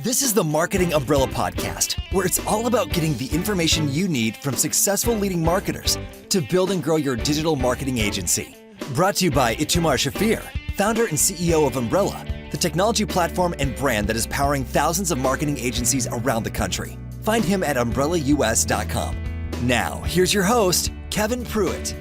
This is the Marketing Umbrella Podcast, where it's all about getting the information you need from successful leading marketers to build and grow your digital marketing agency. Brought to you by Itamar Shafir, founder and CEO of Umbrella, the technology platform and brand that is powering thousands of marketing agencies around the country. Find him at umbrellaus.com. Now, here's your host, Kevin Prewett.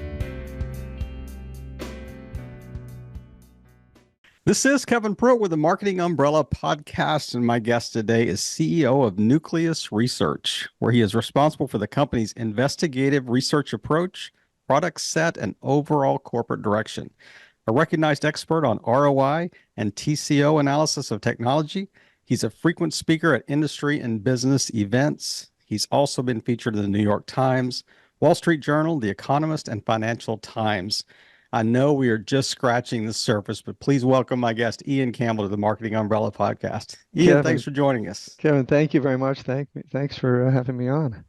This is Kevin Prewett with the Marketing Umbrella Podcast, and my guest today is CEO of Nucleus Research, where he is responsible for the company's investigative research approach, product set, and overall corporate direction. A recognized expert on ROI and TCO analysis of technology, he's a frequent speaker at industry and business events. He's also been featured in the New York Times, Wall Street Journal, The Economist, and Financial Times. I know we are just scratching the surface, but please welcome my guest, Ian Campbell, to the Marketing Umbrella Podcast. Ian, Kevin, thanks for joining us. Kevin, thank you very much. Thanks for having me on.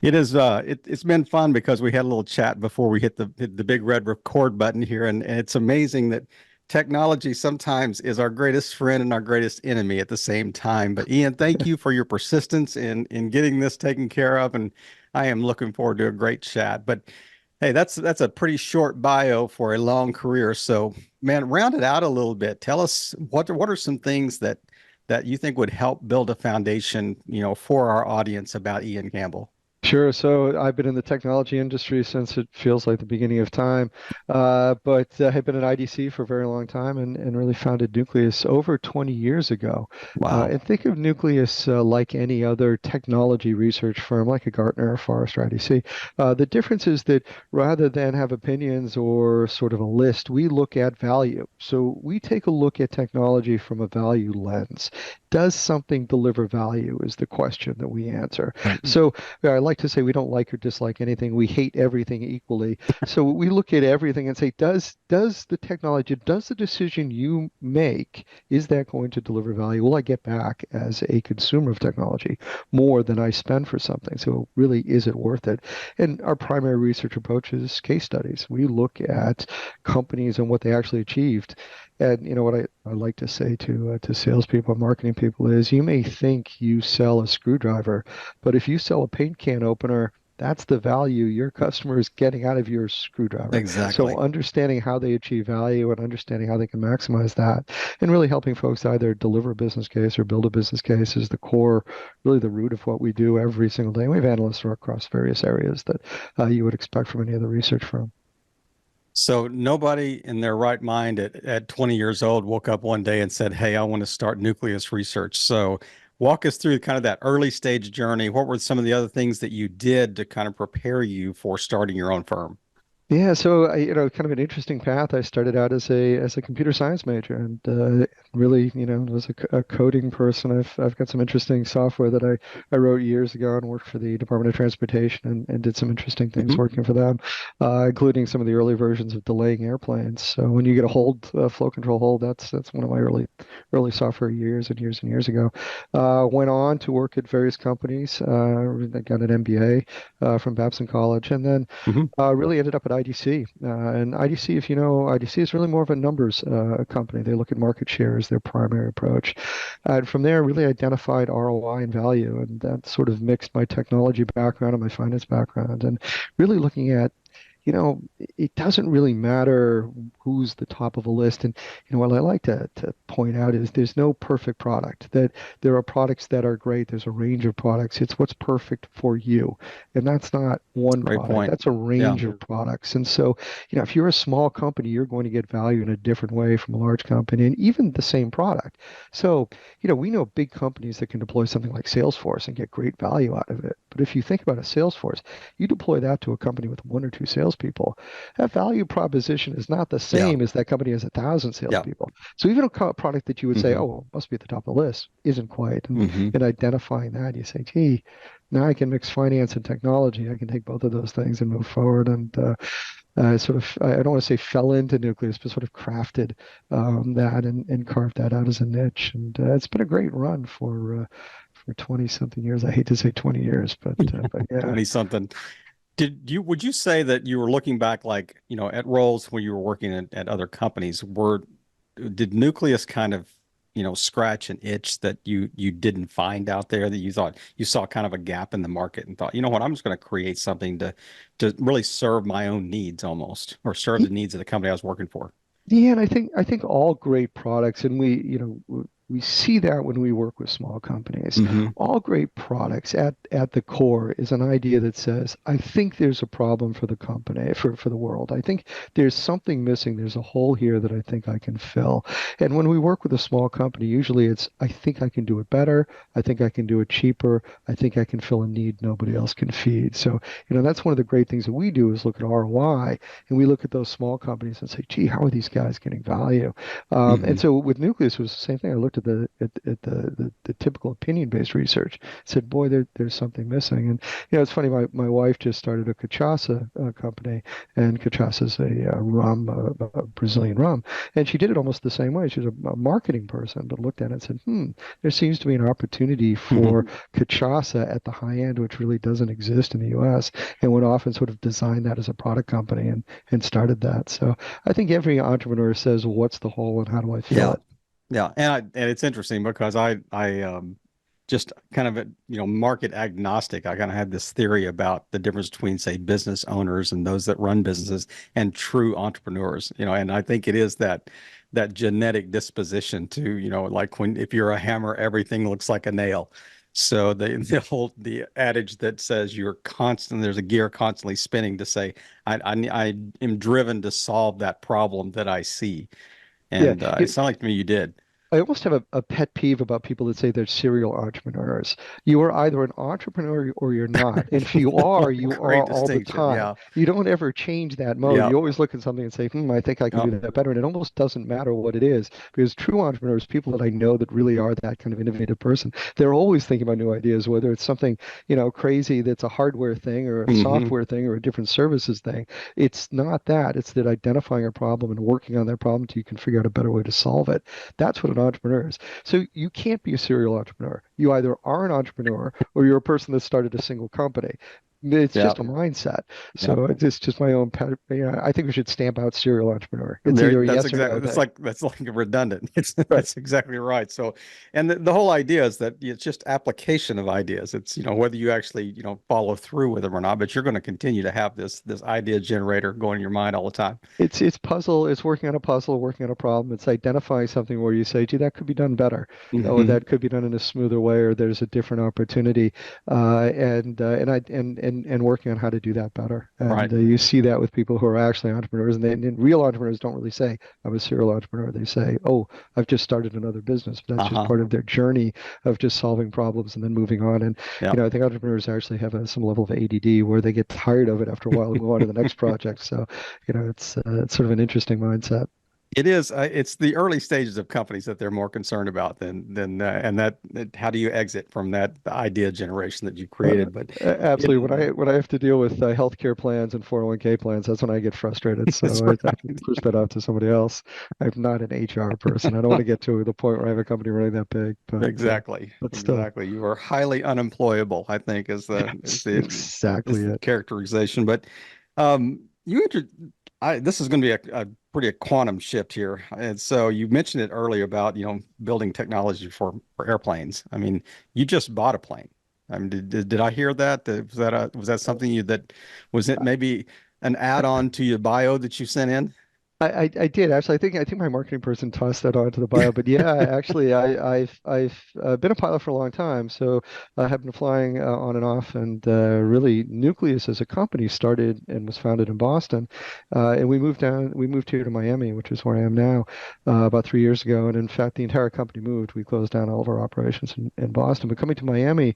It is. It's been fun because we had a little chat before we hit the big red record button here, and it's amazing that technology sometimes is our greatest friend and our greatest enemy at the same time. But Ian, thank you for your persistence in getting this taken care of, and I am looking forward to a great chat. But hey, that's a pretty short bio for a long career. So, man, round it out a little bit. Tell us what are some things that you think would help build a foundation, for our audience about Ian Campbell. Sure. So I've been in the technology industry since it feels like the beginning of time, but have been at IDC for a very long time and really founded Nucleus over 20 years ago. Wow. And think of Nucleus like any other technology research firm, like a Gartner or Forrester IDC. The difference is that rather than have opinions or sort of a list, we look at value. So we take a look at technology from a value lens. Does something deliver value is the question that we answer. Mm-hmm. So I like to say we don't like or dislike anything. We hate everything equally. So we look at everything and say, does the technology, does the decision you make, is that going to deliver value? Will I get back as a consumer of technology more than I spend for something? So really, is it worth it? And our primary research approach is case studies. We look at companies and what they actually achieved. And what I like to say to salespeople, marketing people is, you may think you sell a screwdriver, but if you sell a paint can opener, that's the value your customer is getting out of your screwdriver. Exactly. So understanding how they achieve value and understanding how they can maximize that, and really helping folks either deliver a business case or build a business case is the core, really the root of what we do every single day. We have analysts across various areas that you would expect from any other research firm. So nobody in their right mind at 20 years old woke up one day and said, hey, I want to start Nucleus Research. So walk us through kind of that early stage journey. What were some of the other things that you did to kind of prepare you for starting your own firm? Yeah, so kind of an interesting path. I started out as a computer science major, and really, was a coding person. I've got some interesting software that I wrote years ago and worked for the Department of Transportation and did some interesting things working for them, including some of the early versions of delaying airplanes. So when you get a flow control hold, that's one of my early software years and years and years ago. Went on to work at various companies. I got an MBA from Babson College, and then really ended up at IDC. And IDC, if you know, IDC is really more of a numbers company. They look at market share as their primary approach. And from there, really identified ROI and value. And that sort of mixed my technology background and my finance background. And really looking at, it doesn't really matter who's the top of a list. And, what I like to point out is there's no perfect product, that there are products that are great. There's a range of products. It's what's perfect for you. And that's not one Great product. point. That's a range of products. And so, if you're a small company, you're going to get value in a different way from a large company, and even the same product. So, we know big companies that can deploy something like Salesforce and get great value out of it. But if you think about a Salesforce, you deploy that to a company with 1 or 2 salespeople, that value proposition is not the same as that company has 1,000 salespeople. So even a product that you would say, oh, it must be at the top of the list, isn't quite. And identifying that, you say, gee, now I can mix finance and technology. I can take both of those things and move forward. And I don't want to say fell into Nucleus, but sort of crafted that and carved that out as a niche. And it's been a great run for 20-something years. I hate to say 20 years, but yeah. 20-something. Would you say that you were looking back, like, at roles when you were working at other companies, did Nucleus kind of scratch an itch that you didn't find out there, that you thought you saw kind of a gap in the market and thought, you know what, I'm just going to create something to really serve my own needs almost, or serve the needs of the company I was working for? Yeah, and I think all great products, and we see that when we work with small companies. Hmm. All great products at the core is an idea that says, I think there's a problem for the company, for the world. I think there's something missing. There's a hole here that I think I can fill. And when we work with a small company, usually it's, I think I can do it better. I think I can do it cheaper. I think I can fill a need nobody else can feed. So, that's one of the great things that we do is look at ROI, and we look at those small companies and say, gee, how are these guys getting value? And Hmm. so with Nucleus, it was the same thing. I looked at the typical opinion-based research, said, boy, there's something missing. And it's funny. My wife just started a cachaça company, and cachaça is a rum, a Brazilian rum, and she did it almost the same way. She was a marketing person, but looked at it and said, there seems to be an opportunity for Hmm. cachaça at the high end, which really doesn't exist in the U.S., and went off and sort of designed that as a product company and started that. So I think every entrepreneur says, well, what's the hole and how do I fill Yeah. it? Yeah, and it's interesting because I just kind of market agnostic. I kind of had this theory about the difference between, say, business owners and those that run businesses and true entrepreneurs. And I think it is that genetic disposition to, like when if you're a hammer, everything looks like a nail. So the adage that says there's a gear constantly spinning to say I am driven to solve that problem that I see. Yeah, And it sounded like to me you did. I almost have a pet peeve about people that say they're serial entrepreneurs. You are either an entrepreneur or you're not. And if you are Great all the distinction. time. Yeah. You don't ever change that mode. Yeah. You always look at something and say, I think I can Yeah. do that better. And it almost doesn't matter what it is, because true entrepreneurs, people that I know that really are that kind of innovative person, they're always thinking about new ideas, whether it's something, crazy that's a hardware thing or a Hmm. software thing or a different services thing. It's not that. It's that identifying a problem and working on that problem till you can figure out a better way to solve it. That's what an entrepreneur is. So you can't be a serial entrepreneur. You either are an entrepreneur or you're a person that started a single company. It's Yeah. just a mindset. Yeah. So it's just my own pet. I think we should stamp out serial entrepreneur. It's There, either a that's yes or exactly, no thing. that's like redundant. It's Right. that's exactly right. So, and the whole idea is that it's just application of ideas. It's, whether you actually, follow through with them or not, but you're going to continue to have this idea generator going in your mind all the time. It's puzzle. It's working on a puzzle, working on a problem. It's identifying something where you say, "Gee, that could be done better," or Hmm. that could be done in a smoother way, or there's a different opportunity, and working on how to do that better. Right. And you see that with people who are actually entrepreneurs, and real entrepreneurs don't really say, "I'm a serial entrepreneur." They say, "Oh, I've just started another business." But that's just Uh-huh. part of their journey of just solving problems and then moving on. And Yeah. I think entrepreneurs actually have some level of ADD where they get tired of it after a while and move on to the next project. So it's sort of an interesting mindset. It is. It's the early stages of companies that they're more concerned about than and how do you exit from that idea generation that you Uh, created? But it Absolutely. When I have to deal with healthcare plans and 401k plans, that's when I get frustrated. it's So I can right. push that out to somebody else. I'm not an HR person. I don't want to get to the point where I have a company really that big, Exactly. but still, Exactly. You are highly unemployable, I think, is the is that's the is exactly the it. characterization. But you entered this is going to be a pretty a quantum shift here. And so you mentioned it earlier about, building technology for airplanes. I mean, you just bought a plane. I mean, did I hear that? Was that something that was it maybe an add-on to your bio that you sent in? I did actually. I think my marketing person tossed that onto the bio. But yeah, actually, I've been a pilot for a long time, so I have been flying on and off. And really, Nucleus as a company started and was founded in Boston, and we moved down. We moved here to Miami, which is where I am now, about 3 years ago. And in fact, the entire company moved. We closed down all of our operations in Boston. But coming to Miami,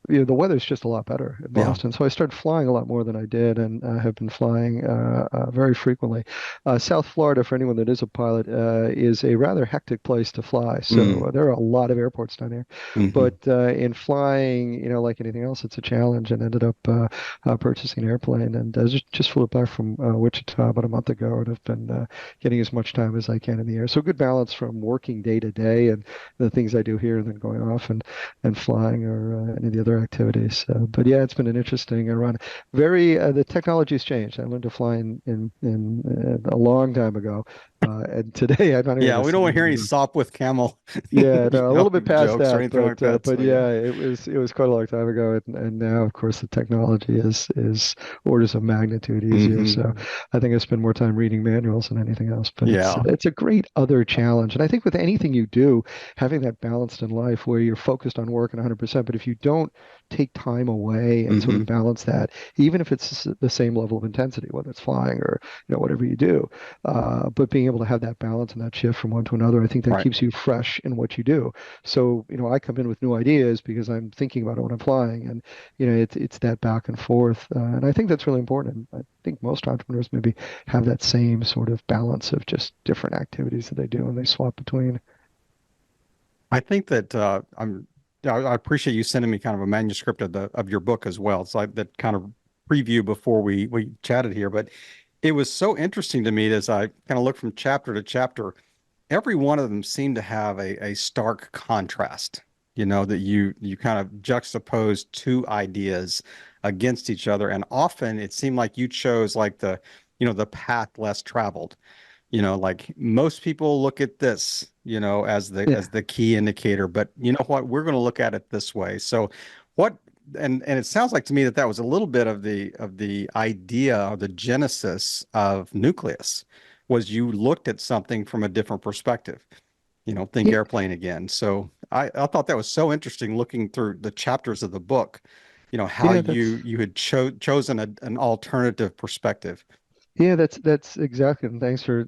the weather's just a lot is in Yeah. Boston. So I started flying a lot more than I did, and have been flying very frequently. South Florida, for anyone that is a pilot, is a rather hectic place to fly. So Mm. there are a lot of airports down here. Hmm. But in flying, like anything else, it's a challenge. And ended up purchasing an airplane, and just flew back from Wichita about a month ago, and have been getting as much time as I can in the air. So good balance from working day to day and the things I do here, and then going off and flying or any of the other activities. But yeah, it's been an interesting run. The technology's changed. I learned to fly in a long time ago. And today I'm not even Yeah, going to we say don't want to hear any anything. Sop with camel, Yeah, no, a little bit past jokes or that, anything like that. but So yeah. yeah, it was quite a long time ago, and now of course the technology is orders of magnitude easier. Hmm. So I think I spend more time reading manuals than anything else. But Yeah. it's a great other challenge, and I think with anything you do, having that balanced in life where you're focused on work and 100%, but if you don't take time away and sort Hmm. of balance that, even if it's the same level of intensity, whether it's flying or whatever you do, but being able to have that balance and that shift from one to another, I think that Right. keeps you fresh in what you do. So, I come in with new ideas because I'm thinking about it when I'm flying, and it's that back and forth, and I think that's really important. And I think most entrepreneurs maybe have that same sort of balance of just different activities that they do and they swap between. I think that I appreciate you sending me kind of a manuscript of your book as well. It's like that kind of preview before we chatted here, but it was so interesting to me as I kind of looked from chapter to chapter. Every one of them seemed to have a stark contrast. That you kind of juxtapose two ideas against each other, and often it seemed like you chose like the path less traveled. Like most people look at this, as the Yeah. as the key indicator, but you know what? We're going to look at it this way. So what and it sounds like to me that that was a little bit of the idea or the genesis of Nucleus was you looked at something from a different perspective. Think Yeah, airplane again. So I thought that was so interesting looking through the chapters of the book, how yeah, you had chosen an alternative perspective. Yeah, that's exactly, and thanks for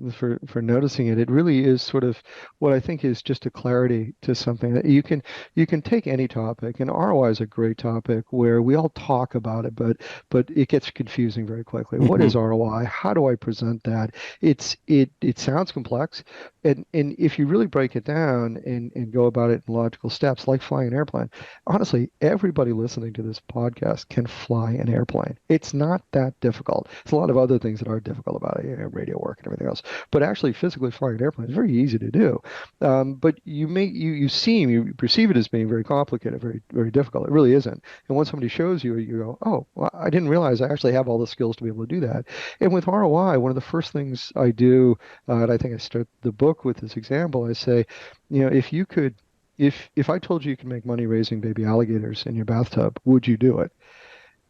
noticing it. It really is sort of what I think is just a clarity to something that you can take any topic, and ROI is a great topic where we all talk about it, but it gets confusing very quickly. What Hmm. is ROI? How do I present that? It sounds complex, and if you really break it down and go about it in logical steps, like flying an airplane, honestly, everybody listening to this podcast can fly an airplane. It's not that difficult. It's a lot of other things that are difficult about it, radio work and everything else. But actually, physically flying an airplane is very easy to do. But you perceive it as being very complicated, very very difficult. It really isn't. And when somebody shows you, you go, oh, well, I didn't realize I actually have all the skills to be able to do that. And with ROI, one of the first things I do, and I think I start the book with this example, I say, if you could if I told you can make money raising baby alligators in your bathtub, would you do it?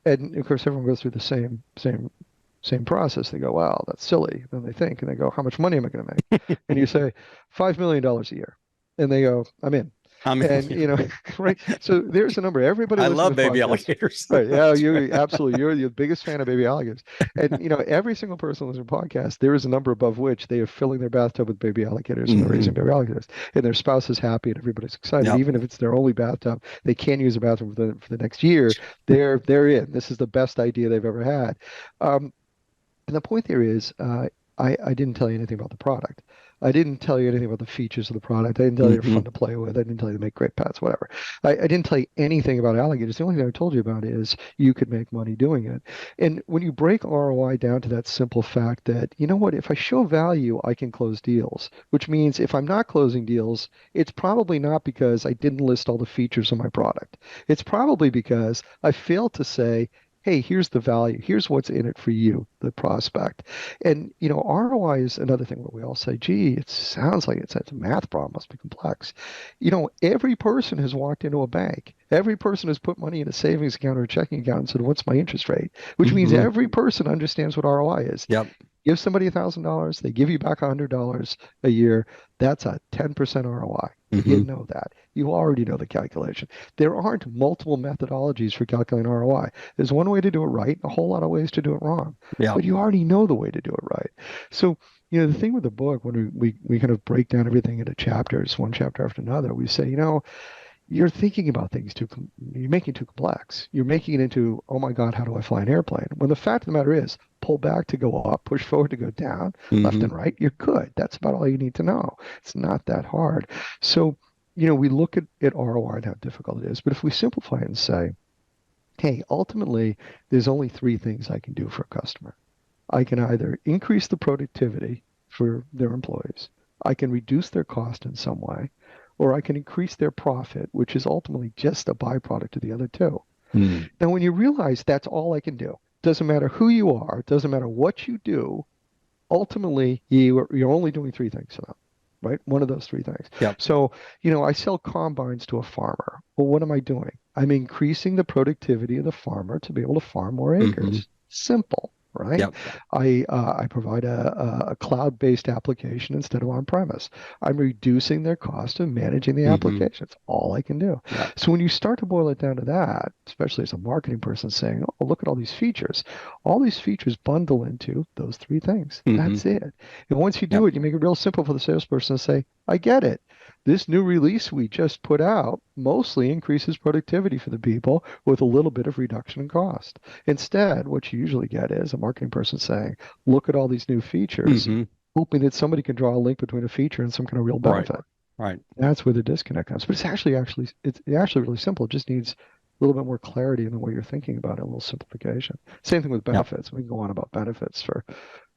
And of course, everyone goes through the same process. They go, "Wow, that's silly." Then they think, and they go, "How much money am I going to make?" And you say, $5 million a year, and they go, "I'm in." I mean, And right. So there's a number. Everybody I listening love to this baby podcast. alligators. Right. Yeah, That's you right. absolutely. You're the biggest fan of baby alligators. And every single person listening to the podcast, there is a number above which they are filling their bathtub with baby alligators and they're raising Hmm. baby alligators. And their spouse is happy and everybody's excited. Yep. Even if it's their only bathtub, they can't use a bathroom for the next year. They're in. This is the best idea they've ever had. Um, and the point there is, I didn't tell you anything about the product. I didn't tell you anything about the features of the product. I didn't tell you they're Hmm. fun to play with. I didn't tell you they make great pets, whatever. I didn't tell you anything about alligators. The only thing I told you about is you could make money doing it. And when you break ROI down to that simple fact that, you know what, if I show value, I can close deals, which means if I'm not closing deals, it's probably not because I didn't list all the features of my product. It's probably because I failed to say, hey, here's the value. Here's what's in it for you, the prospect. And, ROI is another thing where we all say, gee, it sounds like it's a math problem, must be complex. Every person has walked into a bank. Every person has put money in a savings account or a checking account and said, what's my interest rate? Which means Hmm. every person understands what ROI is. Yep. Give somebody $1,000, they give you back $100 a year. That's a 10% ROI. You Hmm. know that. You already know the calculation. There aren't multiple methodologies for calculating ROI. There's one way to do it right, a whole lot of ways to do it wrong, Yep. but you already know the way to do it right. So, the thing with the book, when we kind of break down everything into chapters, one chapter after another, we say, you're thinking about things you're making it too complex. You're making it into, oh my God, how do I fly an airplane? When the fact of the matter is, pull back to go up, push forward to go down, left and Hmm. right, you're good. That's about all you need to know. It's not that hard. So, we look at ROI and how difficult it is. But if we simplify it and say, hey, ultimately, there's only three things I can do for a customer. I can either increase the productivity for their employees, I can reduce their cost in some way, or I can increase their profit, which is ultimately just a byproduct of the other two. Hmm. Now, when you realize that's all I can do, doesn't matter who you are, doesn't matter what you do, ultimately you're only doing three things for them, right? One of those three things. Yep. So, I sell combines to a farmer. Well, what am I doing? I'm increasing the productivity of the farmer to be able to farm more Mm-hmm. acres. Simple, right? Yep. I provide a cloud-based application instead of on-premise. I'm reducing their cost of managing the Mm-hmm. application. It's all I can do. Yep. So when you start to boil it down to that, especially as a marketing person saying, "Oh, look at all these features bundle into those three things. Mm-hmm. That's it." And once you do Yep. it, you make it real simple for the salesperson to say, "I get it. This new release we just put out mostly increases productivity for the people with a little bit of reduction in cost." Instead, what you usually get is a marketing person saying, "Look at all these new features," Mm-hmm. hoping that somebody can draw a link between a feature and some kind of real Right. benefit. Right. That's where the disconnect comes. But it's actually really simple. It just needs a little bit more clarity in the way you're thinking about it, a little simplification. Same thing with Yep. benefits. We can go on about benefits for,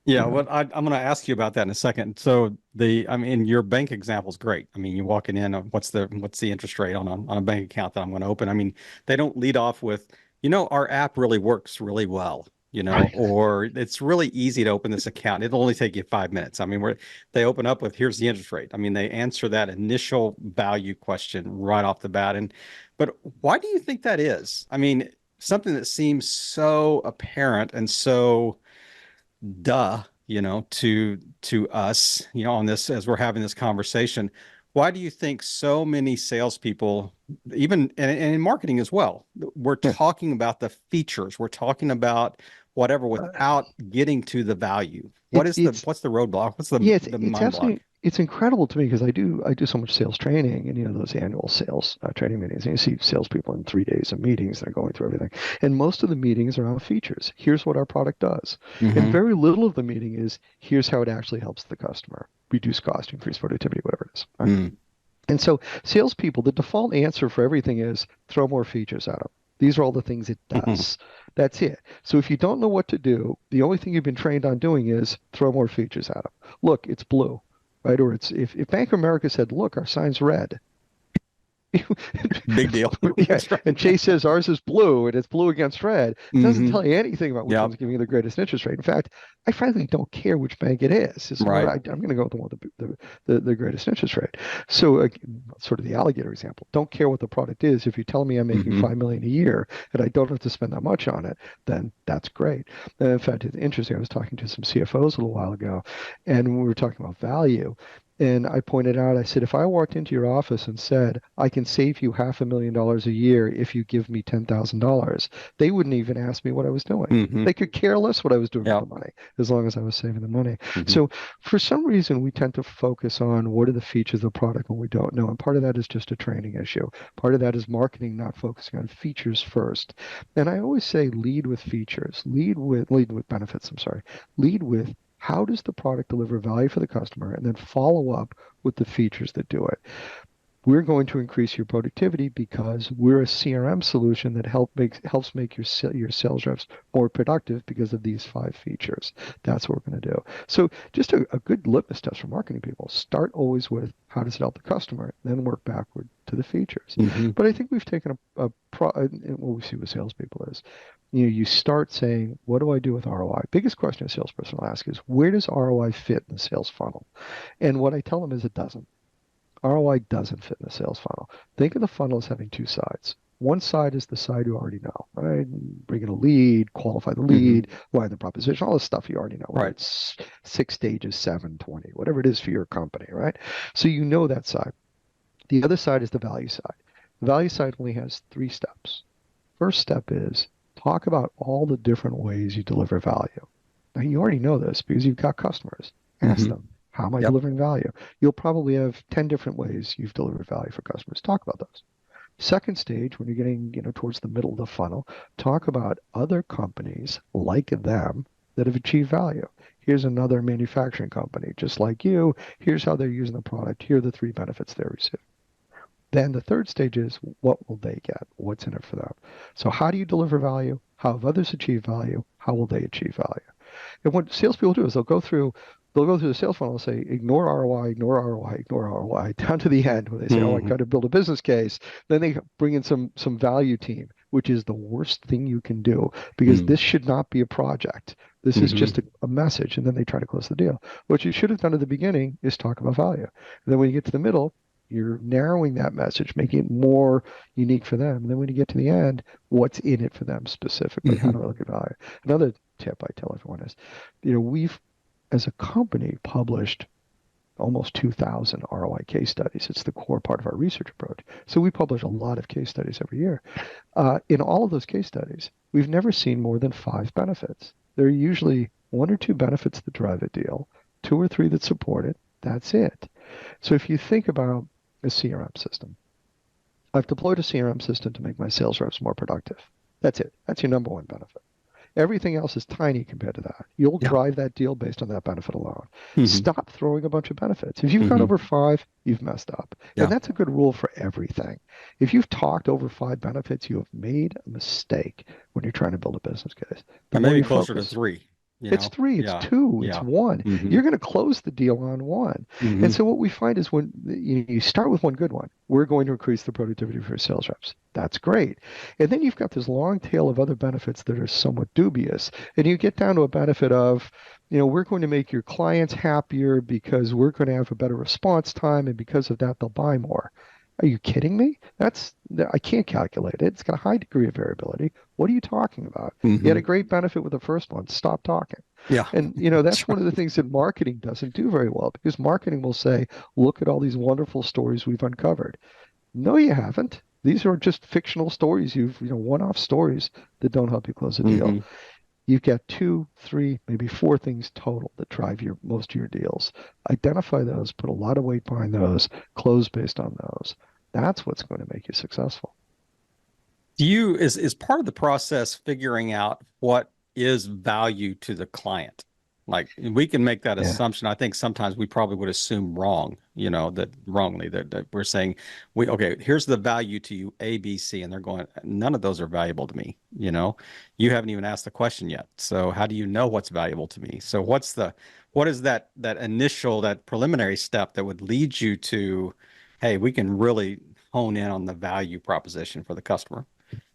Yeah, you know, I'm going to ask you about that in a second. So I mean, your bank example is great. I mean, you're walking in, what's the interest rate on a bank account that I'm going to open? I mean, they don't lead off with, our app really works really well, right. or it's really easy to open this account. It'll only take you 5 minutes. I mean, they open up with, here's the interest rate. I mean, they answer that initial value question right off the bat. But why do you think that is? I mean, something that seems so apparent and so duh, to us, on this as we're having this conversation. Why do you think so many salespeople, even and in marketing as well, we're Yeah. talking about the features, we're talking about whatever without getting to the value? It's it's What's the roadblock? What's the Yeah, it's the it's mind block? absolutely it's incredible to me because I do so much sales training and those annual sales training meetings, and you see salespeople in 3 days of meetings. They're going through everything, and most of the meetings are on features. Here's what our product does, and Mm-hmm. very little of the meeting is here's how it actually helps the customer reduce cost, increase productivity, whatever it is. Right? Mm. And so salespeople, the default answer for everything is throw more features at them. These are all the things it does. That's it. So if you don't know what to do, the only thing you've been trained on doing is throw more features at them. Look, it's blue, right? Or if Bank of America said, look, our sign's red, Big deal. yeah, That's right. and Chase says ours is blue and it's blue against red. It doesn't Mm-hmm. tell you anything about which Yep. one's giving you the greatest interest rate. In fact, I frankly don't care which bank it is. It's Right. I'm going to go with the one with the greatest interest rate. So, sort of the alligator example. Don't care what the product is. If you tell me I'm making Mm-hmm. 5 million a year and I don't have to spend that much on it, then that's great. And in fact, it's interesting. I was talking to some CFOs a little while ago, and we were talking about value. And I pointed out, I said, if I walked into your office and said, I can save you $500,000 a year if you give me $10,000, they wouldn't even ask me what I was doing. Mm-hmm. They could care less what I was doing with Yep. the money, as long as I was saving the money. Mm-hmm. So for some reason, we tend to focus on what are the features of the product when we don't know. And part of that is just a training issue. Part of that is marketing not focusing on features first. And I always say lead with features, lead with benefits, I'm sorry. Lead with how does the product deliver value for the customer, and then follow up with the features that do it. We're going to increase your productivity because we're a CRM solution that helps make your sales reps more productive because of these 5 features. That's what we're going to do. So just a good litmus test for marketing people. Start always with how does it help the customer, then work backward to the features. Mm-hmm. But I think we've taken and what we see with salespeople is, you start saying, what do I do with ROI? Biggest question a salesperson will ask is, where does ROI fit in the sales funnel? And what I tell them is it doesn't. ROI doesn't fit in the sales funnel. Think of the funnel as having two sides. One side is the side you already know, right? Bring in a lead, qualify the Mm-hmm. lead, line the proposition, all the stuff you already know, whether Right. it's 6 stages, 7, 20, whatever it is for your company, right? So you know that side. The other side is the value side. The value side only has 3 steps. First step is talk about all the different ways you deliver value. Now, you already know this because you've got customers. Ask Mm-hmm. them, how am I Yep. delivering value? You'll probably have 10 different ways you've delivered value for customers. Talk about those. Second stage, when you're getting, towards the middle of the funnel, talk about other companies like them that have achieved value. Here's another manufacturing company just like you. Here's how they're using the product. Here are the 3 benefits they receive. Then the third stage is what will they get? What's in it for them? So how do you deliver value? How have others achieved value? How will they achieve value? And what salespeople do is they'll go through the sales funnel and say, ignore ROI, ignore ROI, ignore ROI, down to the end where they say, oh, I Mm-hmm. got to build a business case. Then they bring in some value team. which is the worst thing you can do because Mm. this should not be a project. This is Hmm. just a message, and then they try to close the deal. What you should have done at the beginning is talk about value. And then when you get to the middle, you're narrowing that message, making it more unique for them. And then when you get to the end, what's in it for them specifically? How Hmm. do I look at value? Another tip I tell everyone is, we've, as a company, published almost 2,000 ROI case studies. It's the core part of our research approach. So we publish a lot of case studies every year. In all of those case studies, we've never seen more than 5 benefits. There are usually 1 or 2 benefits that drive a deal, 2 or 3 that support it. That's it. So if you think about a CRM system, I've deployed a CRM system to make my sales reps more productive. That's it. That's your number one benefit. Everything else is tiny compared to that. You'll Yeah. drive that deal based on that benefit alone. Hmm. Stop throwing a bunch of benefits. If you've gone Hmm. over 5, you've messed up. And Yeah. that's a good rule for everything. If you've talked over 5 benefits, you have made a mistake when you're trying to build a business case. The Or more maybe you closer to focus, three, you it's know? 3, it's Yeah. 2, it's Yeah. 1. Hmm. You're going to close the deal on 1. And Hmm. so what we find is when you start with one good one, we're going to increase the productivity for sales reps. That's great. And then you've got this long tail of other benefits that are somewhat dubious. And you get down to a benefit of, we're going to make your clients happier because we're going to have a better response time. And because of that, they'll buy more. Are you kidding me? I can't calculate it. It's got a high degree of variability. What are you talking about? You had Hmm. a great benefit with the first one. Stop talking. Yeah. And That's that's one of the right. things that marketing doesn't do very well because marketing will say, "Look at all these wonderful stories we've uncovered." No, you haven't. These are just fictional stories. One-off stories that don't help you close a deal. Hmm. You've got 2, 3, maybe 4 things total that drive most of your deals. Identify those, put a lot of weight behind those, close based on those. That's what's going to make you successful. Is part of the process figuring out what is value to the client? Like we can make that Yeah. assumption. I think sometimes we probably would assume wrong, that wrongly that we're saying okay, here's the value to you, A, B, C, and they're going, none of those are valuable to me, You haven't even asked the question yet. So how do you know what's valuable to me? So what is that initial, that preliminary step that would lead you to, hey, we can really hone in on the value proposition for the customer?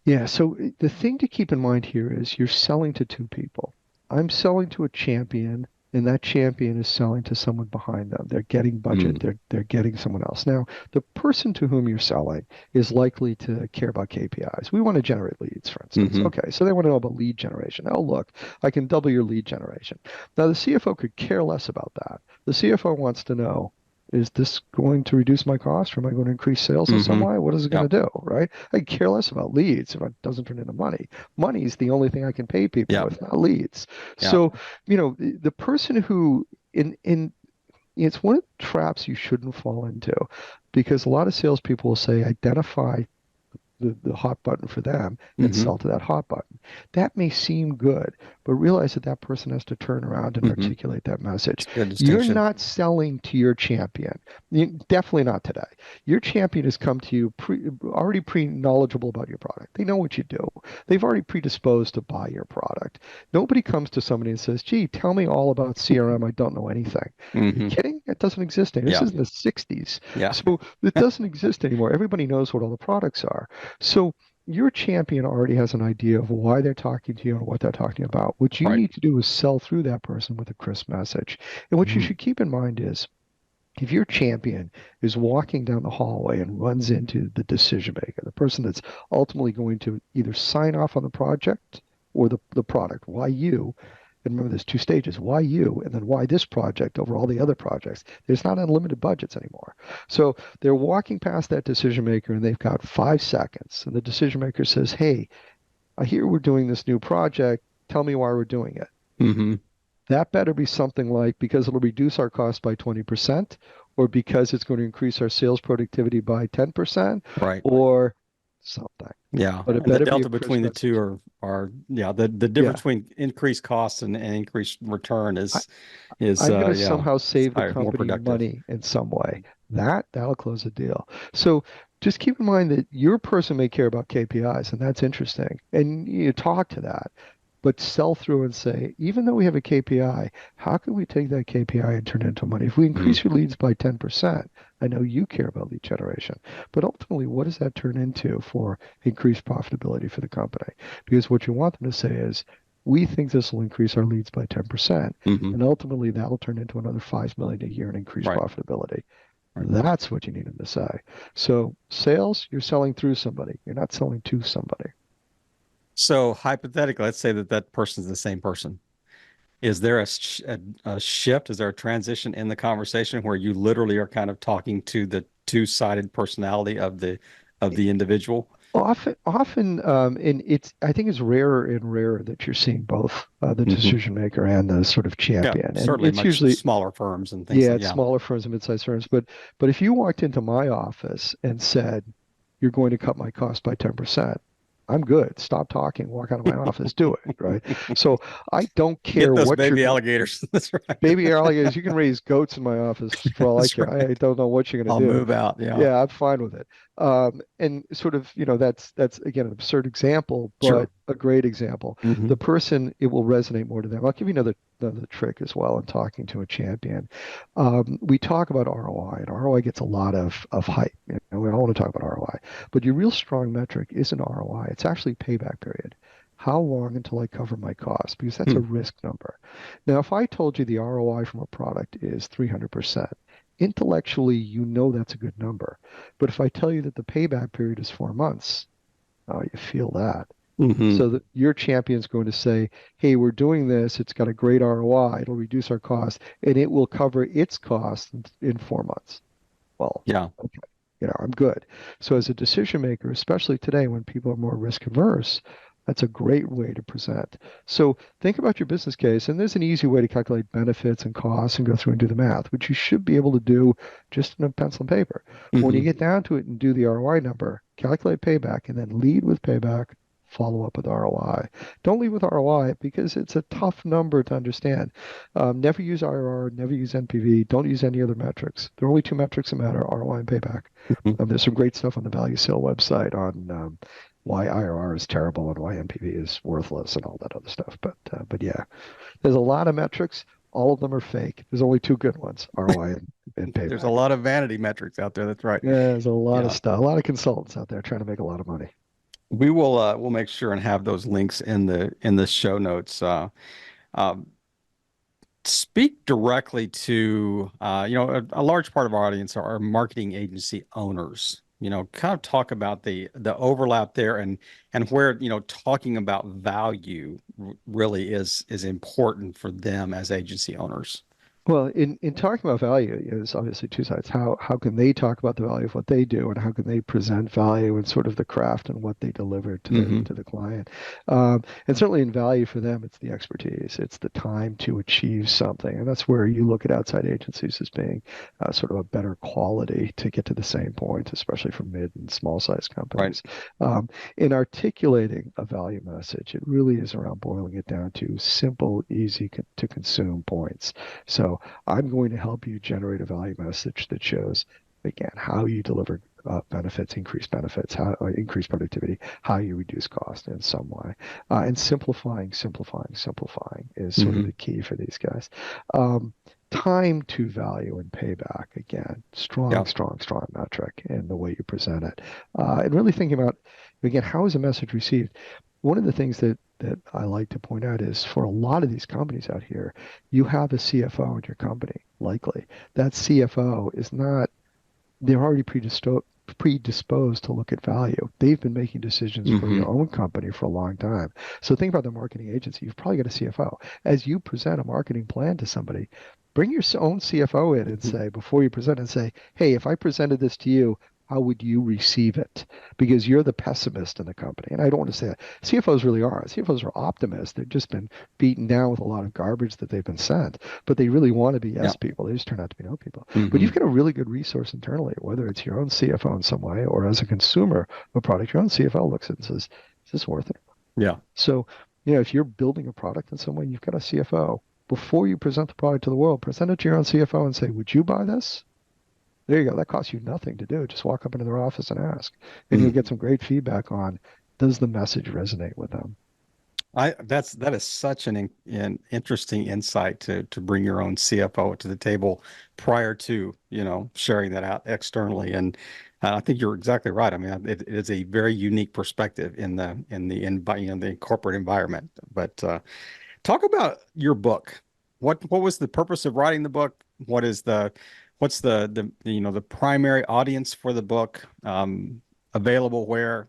Yeah, so the thing to keep in mind here is you're selling to 2 people. I'm selling to a champion, and that champion is selling to someone behind them. They're getting budget, Mm. they're getting someone else. Now, the person to whom you're selling is likely to care about KPIs. We want to generate leads, for instance. Hmm. Okay, so they want to know about lead generation. Oh, look, I can double your lead generation. Now, the CFO could care less about that. The CFO wants to know, is this going to reduce my cost or am I going to increase sales in some Hmm. way? What is it going Yep. to do, right? I care less about leads if it doesn't turn into money. Money is the only thing I can pay people Yep. with, not leads. Yep. So, the person who in it's one of the traps you shouldn't fall into because a lot of salespeople will say identify the hot button for them and Hmm. sell to that hot button. That may seem good, but realize that that person has to turn around and Hmm. articulate that message. It's a good You're distinction. not selling to your champion. Definitely not today. Your champion has come to you already pre-knowledgeable about your product. They know what you do. They've already predisposed to buy your product. Nobody comes to somebody and says, "Gee, tell me all about CRM. I don't know anything." Are you Hmm. kidding? It doesn't exist anymore. This Yeah. is in the 60s. Yeah. So it doesn't exist anymore. Everybody knows what all the products are. So your champion already has an idea of why they're talking to you and what they're talking about. What you Right. need to do is sell through that person with a crisp message. And what you Hmm. should keep in mind is if your champion is walking down the hallway and runs into the decision maker, the person that's ultimately going to either sign off on the project or the product, why you? And remember, there's 2 stages. Why you? And then why this project over all the other projects? There's not unlimited budgets anymore. So they're walking past that decision maker and they've got 5 seconds. And the decision maker says, "Hey, I hear we're doing this new project. Tell me why we're doing it." Hmm. That better be something like because it'll reduce our cost by 20%, or because it's going to increase our sales productivity by 10%, Right. or something. Yeah. But it And the better be a delta crisp between the two message. are yeah, the difference Yeah. between increased costs and increased return I, is I'm going to yeah, somehow it's save the higher, more company productive. money in some way. That'll close a deal. So just keep in mind that your person may care about KPIs, and that's interesting. And you talk to that. but sell through and say, even though we have a KPI, how can we take that KPI and turn it into money? If we Mm. increase your leads by 10%, I know you care about lead generation, but ultimately, what does that turn into for increased profitability for the company? Because what you want them to say is, we think this will increase our leads by 10%, Hmm. and ultimately that'll turn into another 5 million a year in increased Right. profitability. Right. That's what you need them to say. So sales, you're selling through somebody. You're not selling to somebody. So hypothetically, let's say that that person is the same person. Is there a shift? Is there a transition in the conversation where you literally are kind of talking to the two-sided personality of the individual? And I think it's rarer and rarer that you're seeing both the Hmm. decision maker and the sort of Yeah, champion. And certainly it's much usually, smaller firms and things yeah, like, it's yeah. smaller firms and mid-sized firms. But if you walked into my office and said, "You're going to cut my cost by 10%," I'm good. Stop talking. Walk out of my office. Do it. Right. So I don't Get care those what you're baby going. alligators. That's right. Baby alligators, you can raise goats in my office for all I That's care. right. I don't know what you're going I'll to do. move out. Yeah. Yeah, I'm fine with it. And sort of, that's again an absurd example, but Sure. a great example. Hmm. The person, it will resonate more to them. I'll give you another trick as well in talking to a champion. We talk about ROI, and ROI gets a lot of hype. We all want to talk about ROI, but your real strong metric isn't ROI. It's actually payback period. How long until I cover my costs? Because that's a Hmm. risk number. Now, if I told you the ROI from a product is 300%, intellectually, you know that's a good number. But if I tell you that the payback period is 4 months, oh, you feel that. Hmm. So that your champion's going to say, hey, we're doing this. It's got a great ROI. It'll reduce our costs and it will cover its costs in 4 months. Well, Yeah. okay, I'm good. So as a decision maker, especially today when people are more risk averse, that's a great way to present. So think about your business case, and there's an easy way to calculate benefits and costs and go through and do the math, which you should be able to do just in a pencil and paper. But when you Hmm. get down to it and do the ROI number, calculate payback, and then lead with payback, follow up with ROI. Don't lead with ROI because it's a tough number to understand. Never use IRR, never use NPV, don't use any other metrics. There are only two metrics that matter, ROI and payback. Hmm. There's some great stuff on the Value Sale website on why IRR is terrible and why NPV is worthless and all that other stuff. But yeah, there's a lot of metrics. All of them are fake. There's only two good ones, ROI and There's a payback. lot of vanity metrics out there. That's right. Yeah, there's a lot of Yeah. stuff, a lot of consultants out there trying to make a lot of money. We'll make sure and have those links in the show notes. Um, Speak directly to a large part of our audience are marketing agency owners. Kind of talk about the overlap there and where talking about value really is important for them as agency owners. Well, in talking about value, there's obviously two sides. How can they talk about the value of what they do, and how can they present value and sort of the craft and what they deliver to the Hmm. to the client? And certainly in value for them, it's the expertise, it's the time to achieve something, and that's where you look at outside agencies as being sort of a better quality to get to the same point, especially for mid and small size Right. companies. Um, in articulating a value message, it really is around boiling it down to simple, easy to consume points. So I'm going to help you generate a value message that shows, again, how you deliver benefits, how increase productivity, how you reduce cost in some way. And simplifying is sort of Hmm. the key for these guys. Um, Time to value and payback, again, Yeah. strong metric in the way you present it. And really thinking about, again, how is a message received? One of the things that I like to point out is for a lot of these companies out here, you have a CFO in your company, likely. That CFO is not, they're already predisposed to look at value. They've been making decisions for Hmm. your own company for a long time. So think about the marketing agency. You've probably got a CFO. As you present a marketing plan to somebody, bring your own CFO in and say, before you present and say, hey, if I presented this to you, how would you receive it? Because you're the pessimist in the company. And I don't want to say that. CFOs really are. CFOs are optimists. They've just been beaten down with a lot of garbage that they've been sent, but they really want to be Yeah. yes people. They just turn out to be no people. But you've Hmm. got a really good resource internally, whether it's your own CFO in some way or as a consumer of a product, your own CFO looks at it and says, is this worth it? Yeah. So, if you're building a product in some way, you've got a CFO. Before you present the product to the world, present it to your own CFO and say, would you buy this? There you go. That costs you nothing to do. Just walk up into their office and ask, and you'll Mhm. get some great feedback on, does the message resonate with them? That is such an interesting insight to bring your own CFO to the table prior to, sharing that out externally. And I think you're exactly right. I mean, it is a very unique perspective in the corporate environment. But talk about your book. What was the purpose of writing the book? What's the primary audience for the book? Available where?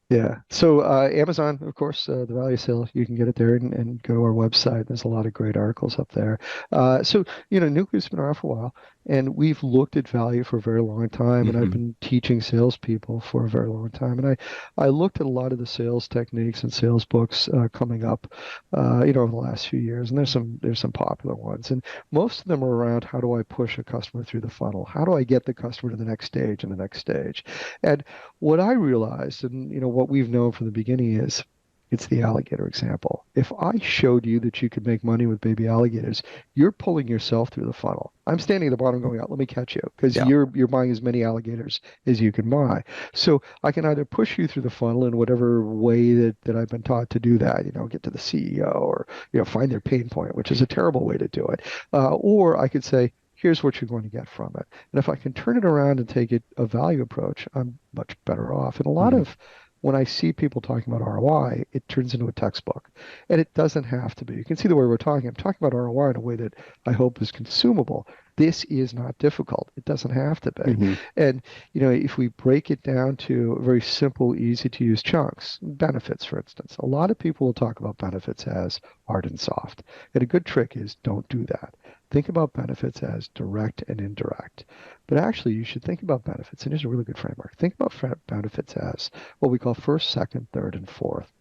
Yeah. So Amazon, of course, the value sale, you can get it there and go to our website. There's a lot of great articles up there. Nucleus has been around for a while, and we've looked at value for a very long time. And I've Hmm. been teaching salespeople for a very long time. And I looked at a lot of the sales techniques and sales books coming up, over the last few years. And there's some popular ones, and most of them are around how do I push a customer through the funnel? How do I get the customer to the next stage and the next stage? And what I realized, and what we've known from the beginning is it's the alligator example. If I showed you that you could make money with baby alligators, you're pulling yourself through the funnel. I'm standing at the bottom going, out, let me catch you, because Yeah. you're buying as many alligators as you can buy. So I can either push you through the funnel in whatever way that I've been taught to do that, get to the CEO or find their pain point, which is a terrible way to do it. Or I could say, here's what you're going to get from it. And if I can turn it around and take it a value approach, I'm much better off. And a lot Hmm. of when I see people talking about ROI, it turns into a textbook. And it doesn't have to be. You can see the way we're talking. I'm talking about ROI in a way that I hope is consumable. This is not difficult. It doesn't have to be. Hmm. And, if we break it down to very simple, easy to use chunks, benefits, for instance, a lot of people will talk about benefits as hard and soft. And a good trick is don't do that. Think about benefits as direct and indirect. But actually, you should think about benefits, and here's a really good framework. Think about benefits as what we call first, second, third, and fourth.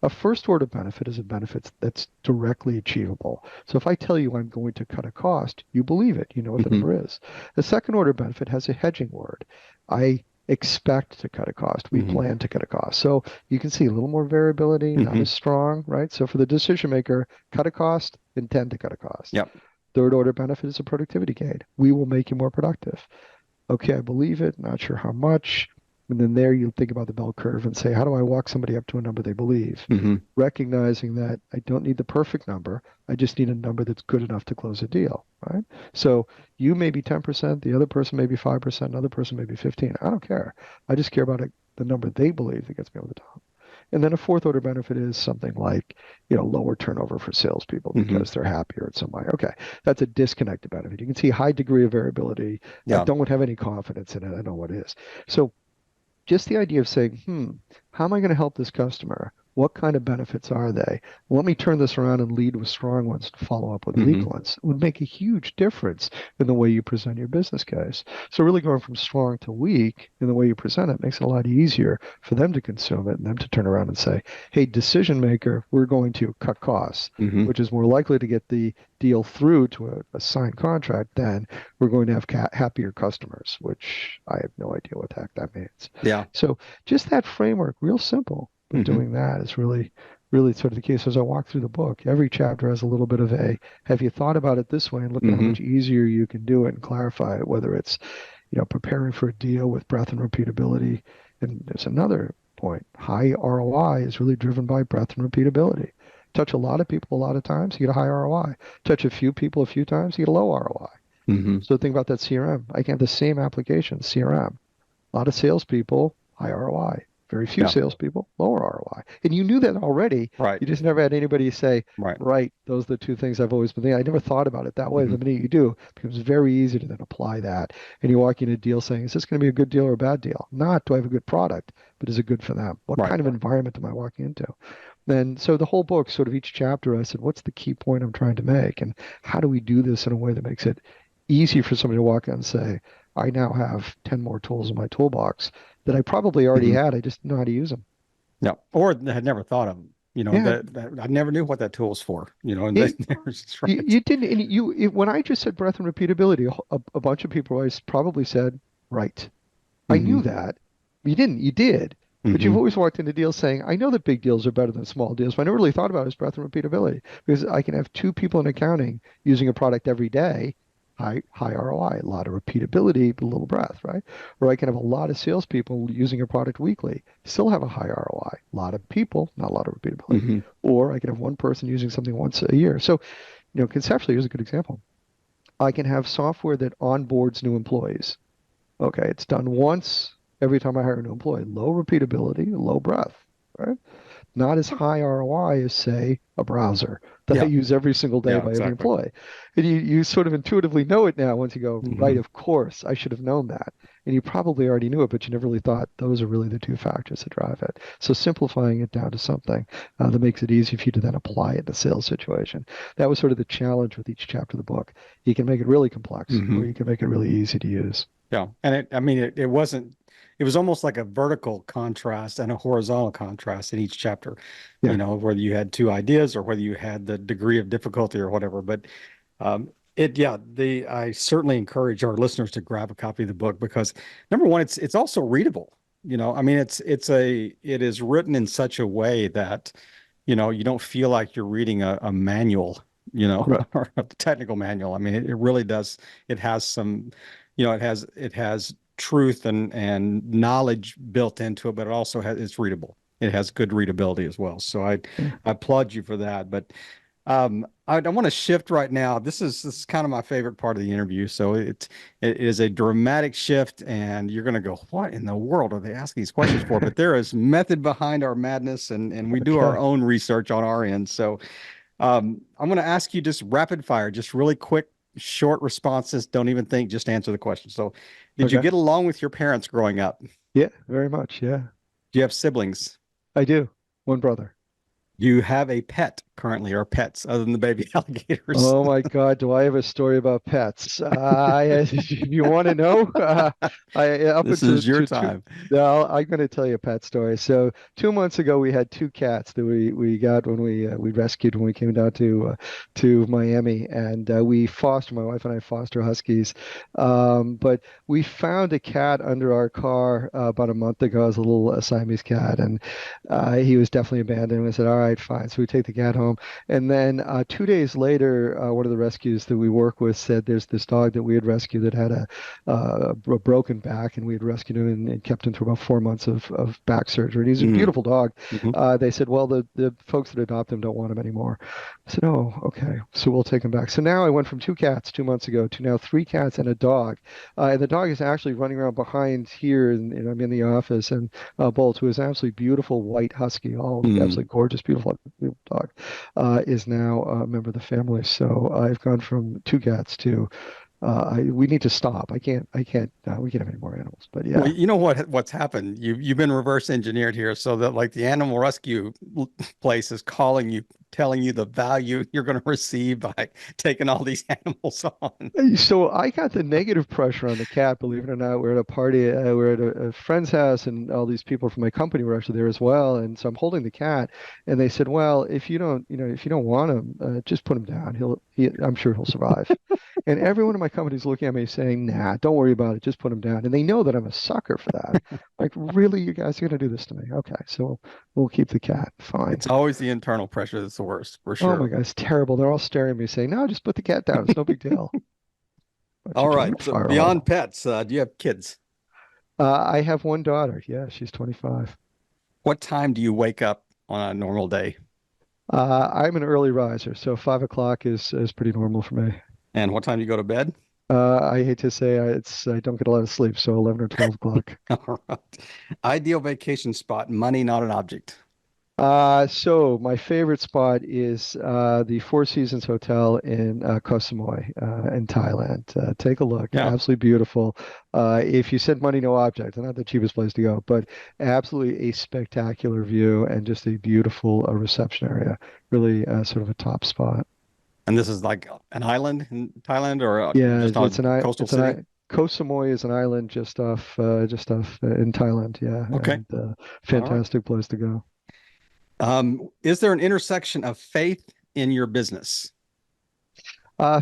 A first order benefit is a benefit that's directly achievable. So if I tell you I'm going to cut a cost, you believe it. You know what the Hmm. number is. The second order benefit has a hedging word. I expect to cut a cost. We Hmm. plan to cut a cost. So you can see a little more variability, not Hmm. as strong, right? So for the decision maker, cut a cost, intend to cut a cost. Yep. Third order benefit is a productivity gain. We will make you more productive. Okay, I believe it, not sure how much. And then there you think about the bell curve and say, how do I walk somebody up to a number they believe? Hmm. Recognizing that I don't need the perfect number. I just need a number that's good enough to close a deal, right? So you may be 10%, the other person may be 5%, another person may be 15. I don't care. I just care about the number they believe that gets me over the top. And then a fourth order benefit is something like, lower turnover for salespeople Hmm. because they're happier in some way. Okay, that's a disconnected benefit. You can see high degree of variability. I Yeah. don't have any confidence in it. I know what it is. So just the idea of saying, how am I going to help this customer? What kind of benefits are they? Let me turn this around and lead with strong ones to follow up with weak Hmm. ones. It would make a huge difference in the way you present your business case. So really going from strong to weak in the way you present it makes it a lot easier for them to consume it and them to turn around and say, hey, decision maker, we're going to cut costs, Hmm. which is more likely to get the deal through to a signed contract than we're going to have happier customers, which I have no idea what the heck that means. Yeah. So just that framework, real simple, but Hmm. doing that is really, really sort of the case. As I walk through the book, every chapter has a little bit of have you thought about it this way and look at how Hmm. much easier you can do it and clarify it, whether it's, preparing for a deal with breadth and repeatability. And there's another point. High ROI is really driven by breadth and repeatability. Touch a lot of people a lot of times, you get a high ROI. Touch a few people a few times, you get a low ROI. Hmm. So think about that CRM. I can have the same application, CRM. A lot of salespeople, high ROI. Very few Yeah. salespeople, lower ROI. And you knew that already. Right. You just never had anybody say, Right. right, those are the two things I've always been thinking. I never thought about it that way. Hmm. The minute you do, it becomes very easy to then apply that. And you walk in a deal saying, is this going to be a good deal or a bad deal? Not, do I have a good product, but is it good for them? What Right. kind of environment am I walking into? And so the whole book, sort of each chapter, I said, what's the key point I'm trying to make? And how do we do this in a way that makes it easy for somebody to walk in and say, I now have 10 more tools in my toolbox that I probably already Hmm. had. I just know how to use them. Yeah. Or had never thought of, Yeah. that I never knew what that tool's for, and It, that that's you, right. you didn't, and when I just said breadth and repeatability, a bunch of people always probably said, right. I knew Hmm. that. You didn't, you did. But you've Hmm. always walked into deals saying, I know that big deals are better than small deals, but I never really thought about it as breadth and repeatability because I can have two people in accounting using a product every day high ROI, a lot of repeatability, but a little breadth, right? Or I can have a lot of salespeople using a product weekly, still have a high ROI, a lot of people, not a lot of repeatability. Hmm. Or I can have one person using something once a year. So, conceptually, here's a good example. I can have software that onboards new employees. Okay, it's done once every time I hire a new employee. Low repeatability, low breadth, right? Not as high ROI as, say, a browser that I Yeah. use every single day Yeah, by every exactly. employee. And you sort of intuitively know it now once you go, right, Hmm. of course, I should have known that. And you probably already knew it, but you never really thought those are really the two factors that drive it. So simplifying it down to something that makes it easy for you to then apply it in a sales situation. That was sort of the challenge with each chapter of the book. You can make it really complex, or Hmm. you can make it really easy to use. Yeah. And I mean, it wasn't, it was almost like a vertical contrast and a horizontal contrast in each chapter, Yeah. whether you had two ideas or whether you had the degree of difficulty or whatever. But yeah, I certainly encourage our listeners to grab a copy of the book because number one, it's also readable. I mean, it is written in such a way that, you don't feel like you're reading a manual, Right. or a technical manual. I mean, it really does. It has some, it has truth and knowledge built into it, but it also it's readable. It has good readability as well. So Yeah. I applaud you for that. But I want to shift right now. This is kind of my favorite part of the interview. So it is a dramatic shift, and you're going to go, what in the world are they asking these questions for? But there is method behind our madness, and we do our Okay. own research on our end. So I'm going to ask you just rapid fire, just really quick, short responses. Don't even think, just answer the question. So, did you Okay. get along with your parents growing up? Yeah, very much. Yeah, Do you have siblings? I do. One brother. Do you have a pet currently, or pets other than the baby alligators? Oh my God, do I have a story about pets? If you want to know, I up This until is your two. time. No, I'm going to tell you a pet story. So 2 months ago, we had two cats that we got when we rescued when we came down to Miami, and my wife and I foster huskies. But we found a cat under our car about a month ago. It was a little Siamese cat, and he was definitely abandoned. We said, all right, fine. So we take the cat home. And then 2 days later, one of the rescues that we work with said there's this dog that we had rescued that had a broken back, and we had rescued him and kept him through about 4 months of back surgery. And he's a Mm-hmm. beautiful dog. Mm-hmm. They said, well, the folks that adopt him don't want him anymore. I said, oh, okay. So we'll take him back. So now I went from two cats 2 months ago to now three cats and a dog. And the dog is actually running around behind here, and I'm in the office, and Bolt, who is an absolutely beautiful white husky, all Mm. absolutely gorgeous, beautiful, beautiful dog is now a member of the family. So I've gone from two cats to we need to stop. We can't have any more animals. But Well, yeah, you know what's happened? You've been reverse engineered here, so that like the animal rescue place is calling you, telling you the value you're going to receive by taking all these animals on. so I got the negative pressure on the cat, believe it or not. We're at a party, we're at a friend's house, and all these people from my company were actually there as well. And so I'm holding the cat, and they said, "Well, if you don't want him, just put him down. I'm sure he'll survive." And everyone in my company is looking at me saying, "Nah, don't worry about it. Just put him down." And they know that I'm a sucker for that. Like, really, you guys are gonna do this to me? Okay, so we'll keep the cat. Fine. It's always the internal pressure that's the worst, for Oh my sure. God, it's terrible. They're all staring at me saying, "No, just put the cat down. It's no big deal." But you All turn right. a So fire beyond alarm. pets, do you have kids? I have one daughter. Yeah, she's 25. What time do you wake up on a normal day? I'm an early riser, so 5 o'clock is pretty normal for me. And what time do you go to bed? I hate to say I don't get a lot of sleep, so 11 or 12 o'clock. All right. Ideal vacation spot, money, not an object. So my favorite spot is the Four Seasons Hotel in Koh Samui in Thailand. Take a look, Yeah. absolutely beautiful. If you said money, no object, not the cheapest place to go, but absolutely a spectacular view and just a beautiful reception area. Really sort of a top spot. And this is like an island in Thailand or Yeah, just on a coastal it's an city? I Koh Samui is an island just off in Thailand. Yeah, Okay. and All right. fantastic place to go. Is there an intersection of faith in your business?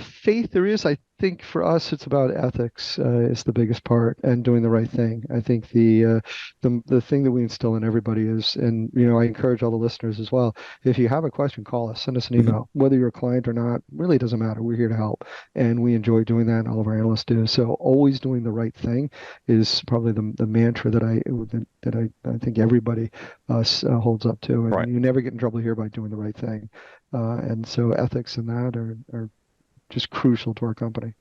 Faith, there is. I think for us, it's about ethics is the biggest part, and doing the right thing. I think the thing that we instill in everybody is, and I encourage all the listeners as well. If you have a question, call us, send us an email. Whether you're a client or not, really doesn't matter. We're here to help, and we enjoy doing that. And all of our analysts do. So always doing the right thing is probably the mantra that I think everybody holds up to. And you never get in trouble here by doing the right thing. And so ethics in that are just crucial to our company.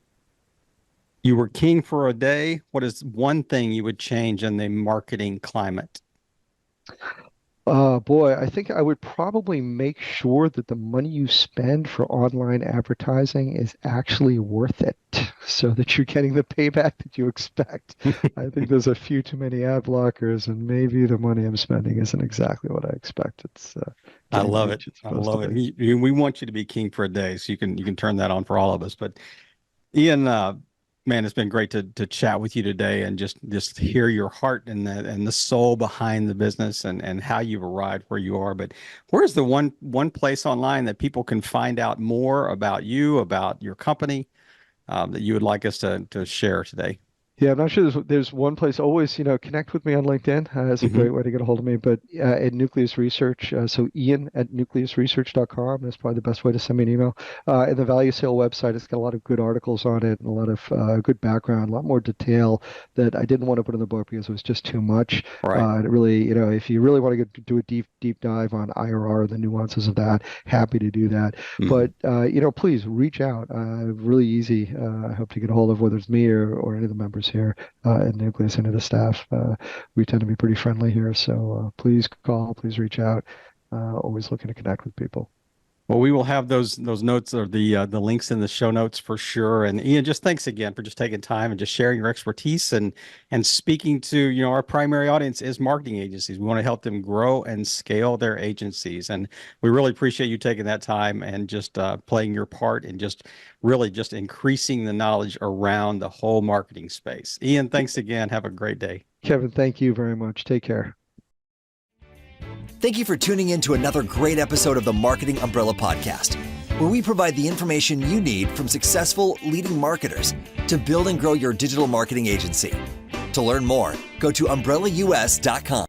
You were king for a day. What is one thing you would change in the marketing climate? Boy, I think I would probably make sure that the money you spend for online advertising is actually worth it, so that you're getting the payback that you expect. I think there's a few too many ad blockers, and maybe the money I'm spending isn't exactly what I expect. It's I love it. I love it. We want you to be king for a day, so you can turn that on for all of us. But Ian, man, it's been great to chat with you today and just hear your heart and the soul behind the business and how you've arrived where you are. But where's the one place online that people can find out more about you, about your company, that you would like us to share today? Yeah, I'm not sure there's one place. Always, connect with me on LinkedIn. It's a great way to get a hold of me. But at Nucleus Research, so Ian at nucleusresearch.com. That's probably the best way to send me an email. And the Value Sale website, it's got a lot of good articles on it and a lot of good background, a lot more detail that I didn't want to put in the book because it was just too much. It really, if you really want to do a deep dive on IRR, the nuances of that, happy to do that. But, please reach out. Really easy. I hope to get a hold of whether it's me or any of the members here at Nucleus, and to the staff. We tend to be pretty friendly here, so please call, please reach out. Always looking to connect with people. Well, we will have those notes or the links in the show notes for sure. And Ian, just thanks again for just taking time and just sharing your expertise and speaking to, our primary audience is marketing agencies. We want to help them grow and scale their agencies. And we really appreciate you taking that time and just playing your part and just really just increasing the knowledge around the whole marketing space. Ian, thanks again. Have a great day. Kevin, thank you very much. Take care. Thank you for tuning in to another great episode of the Marketing Umbrella Podcast, where we provide the information you need from successful leading marketers to build and grow your digital marketing agency. To learn more, go to umbrellaus.com.